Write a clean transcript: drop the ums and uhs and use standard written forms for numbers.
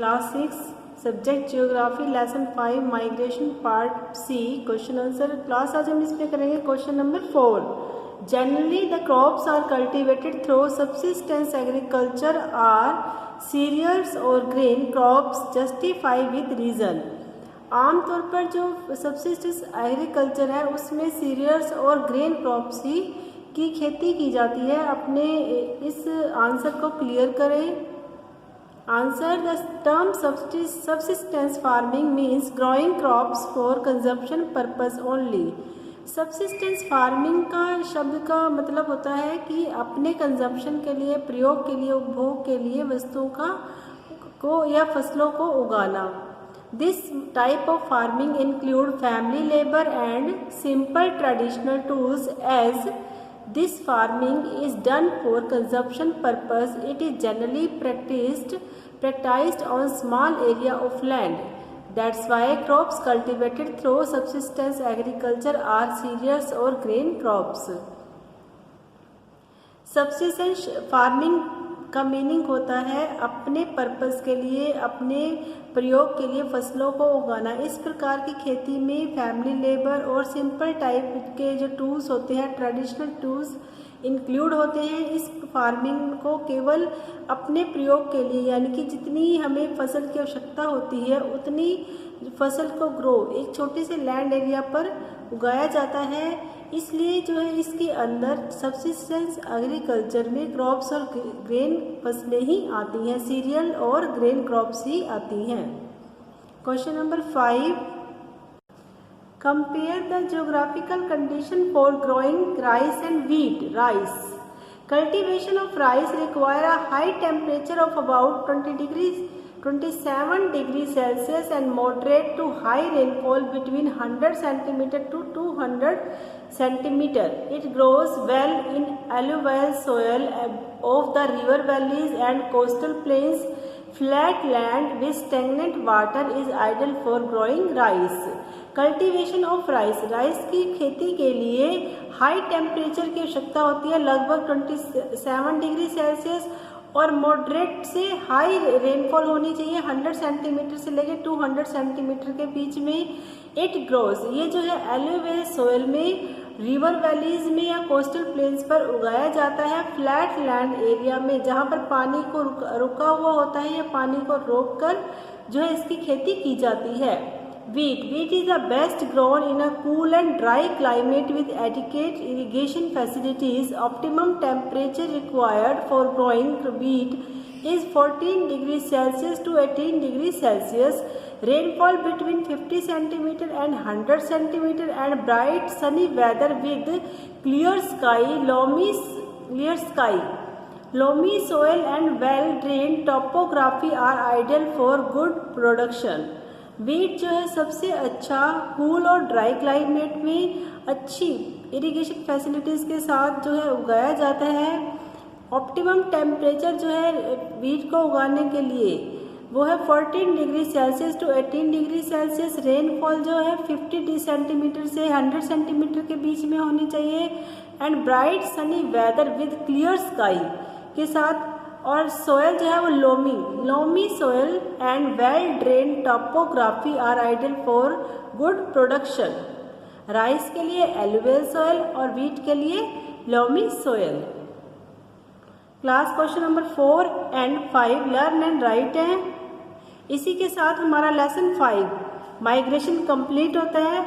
Class 6 subject geography lesson 5 migration part C. Question answer class आज हम इसमें करेंगे question number 4। Generally the crops are cultivated through subsistence agriculture are cereals और grain crops justify with reason. आमतौर पर जो subsistence agriculture है उसमें सीरियल्स और ग्रेन क्रॉप्स ही की खेती की जाती है। अपने इस आंसर को क्लियर करें। Answer the term subsistence farming means growing crops for consumption purpose only. Subsistence farming का शब्द का मतलब होता है कि अपने कंजम्पशन के लिए, प्रयोग के लिए, उपभोग के लिए वस्तुओं को या फसलों को उगाना। This type of farming include family labour and simple traditional tools. As this farming is done for consumption purpose, it is generally practiced on small area of land. That's why crops cultivated through subsistence agriculture are cereals or grain crops. Subsistence farming का meaning होता है अपने purpose के लिए, अपने प्रयोग के लिए फसलों को उगाना। इस प्रकार की खेती में फैमिली लेबर और सिंपल टाइप के जो टूल्स होते हैं, ट्रेडिशनल टूल्स इंक्लूड होते हैं। इस फार्मिंग को केवल अपने प्रयोग के लिए, यानी कि जितनी हमें फसल की आवश्यकता होती है उतनी फसल को ग्रो एक छोटे से लैंड एरिया पर उगाया जाता है। इसलिए जो है इसके अंदर सबसिस्टेंस एग्रीकल्चर में क्रॉप्स और ग्रेन फसलें ही आती हैं, सीरियल और ग्रेन क्रॉप्स ही आती हैं। Question number 5, compare the geographical condition for growing rice and wheat. Rice cultivation of rice require a high temperature of about 27 degrees Celsius and moderate to high rainfall between 100 centimeter to 200 centimeter. It grows well in alluvial soil of the river valleys and coastal plains. Flat land with stagnant water is ideal for growing rice. Cultivation of rice, rice की खेती के लिए high temperature की आवश्यकता होती है, लगभग 27 degree Celsius, और मॉडरेट से हाई रेनफॉल होनी चाहिए 100 सेंटीमीटर से लेकर 200 सेंटीमीटर के बीच में। इट ग्रोज, ये जो है एलुवियल सोयल में, रिवर वैलीज में या कोस्टल प्लेन्स पर उगाया जाता है। फ्लैट लैंड एरिया में जहाँ पर पानी को रुका हुआ होता है या पानी को रोककर जो है इसकी खेती की जाती है। Wheat is the best grown in a cool and dry climate with adequate irrigation facilities. Optimum temperature required for growing wheat is 14 degrees Celsius to 18 degrees Celsius. Rainfall between 50 centimeter and 100 centimeter and bright sunny weather with clear sky. Loamy soil and well-drained topography are ideal for good production. Wheat जो है सबसे अच्छा cool और dry climate में अच्छी irrigation facilities के साथ जो है उगाया जाता है। ऑप्टिमम टेम्परेचर जो है व्हीट को उगाने के लिए वो है 14 degree Celsius to 18 degree Celsius. Rainfall जो है 50 सेंटीमीटर से 100 सेंटीमीटर के बीच में होनी चाहिए। And bright sunny weather with clear sky के साथ, और सोयल जो है वो loamy soil and well drain topography are ideal for good production. Rice के लिए एलुवियल सोयल और व्हीट के लिए loamy soil. Class question number 4 and 5 learn and write है। इसी के साथ हमारा लेसन 5 माइग्रेशन कंप्लीट होता है।